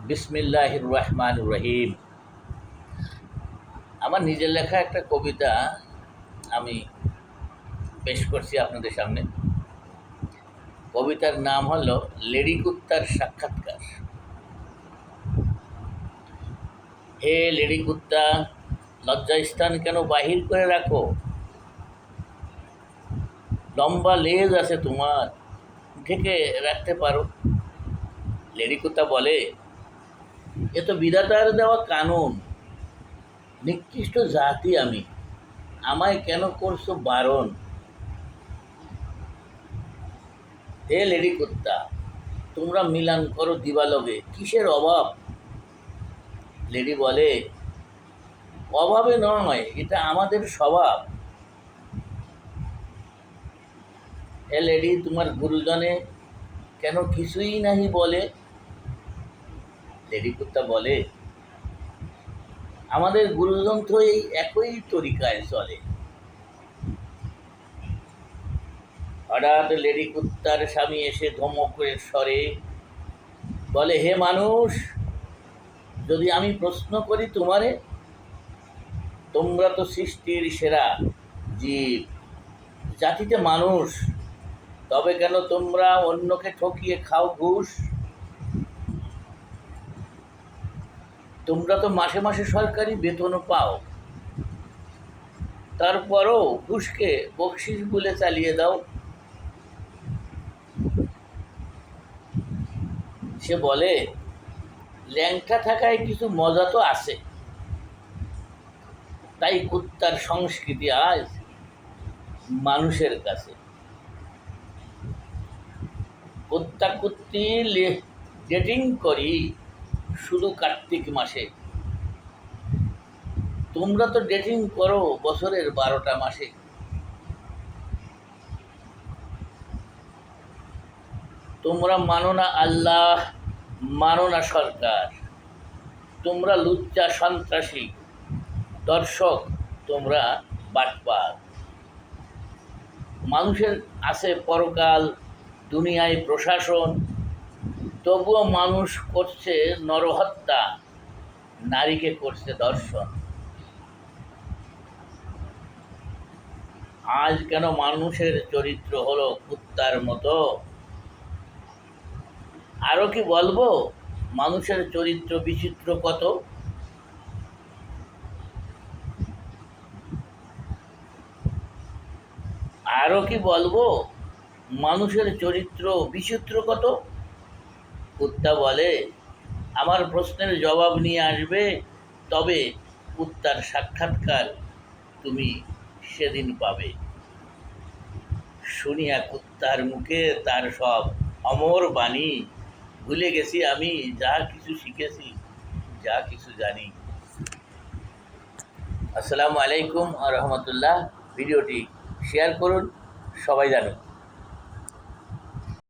বিসমিল্লাহির রহমানির রহিম। আমার নিজের লেখা একটা কবিতা আমি পেশ করছি আপনাদের সামনে। কবিতার নাম হলো লেডি কুত্তার সাক্ষাৎকার। হে লেডি কুত্তা, লজ্জাস্থান কেন বাহির করে রাখো? লম্বা লেজ আছে তোমার, ঢেকে রাখতে পারো। লেডি কুত্তা বলে, এ তো বিধাতার দেওয়া কানুন। নিকৃষ্ট জাতি আমি, আমায় কেন করছো বারণ? হে লেডি কুত্তা, তোমরা মিলান করো দিবালগে, কিসের অভাব? লেডি বলে, অভাবে নয়, এটা আমাদের স্বভাব। হে লেডি, তোমার গুরুজনে কেন কিছুই নাহি বলে? লেডি কুত্তা বলে, আমাদের গুরুজন তো এই একই তরিকায় চলে। হঠাৎ লেডি কুত্তার স্বামী এসে ধমকের স্বরে বলে, হে মানুষ, যদি আমি প্রশ্ন করি তোমারে, তোমরা তো সৃষ্টির সেরা জীব, জাতিতে মানুষ, তবে কেন তোমরা অন্যকে ঠকিয়ে খাও ঘুষ? তোমরা তো মাসে মাসে সরকারি বেতনও পাও, তারপরও ঘুষকে বকশিস বলে চালিয়ে দাও। সে বলে, ল্যাংটা থাকায় কিছু মজা তো আছে, তাই কুত্তার সংস্কৃতি আজ মানুষের কাছে। কুত্তা কুত্তি ডেটিং করি শুধু কার্তিক মাসে, তোমরা তো ডেটিং করো বছরের 12টা মাসে। তোমরা মানো না আল্লাহ, মানো না সরকার, তোমরা লুচ্চা সন্ত্রাসী, দর্শক তোমরা বাটপার। মানুষের আছে পরকাল, দুনিয়ায় প্রশাসন, তবুও মানুষ করছে নরহত্যা, নারীকে করছে দর্শন। আজ কেন মানুষের চরিত্র হলো কুত্তার মতো? আরো কি বলবো, মানুষের চরিত্র বিচিত্র কত। আরো কি বলবো, মানুষের চরিত্র বিচিত্র কত। কুত্তা বলে, আমার প্রশ্নের জবাব নিয়ে আসবে, তবে কুত্তার সাক্ষাৎকার তুমি সেদিন পাবে। শুনিয়া কুত্তার মুখে তার সব অমর বাণী, ভুলে গেছি আমি যা কিছু শিখেছি, যা কিছু জানি। আসসালামু আলাইকুম ওয়া রাহমাতুল্লাহ। ভিডিওটি শেয়ার করুন, সবাই জানুন।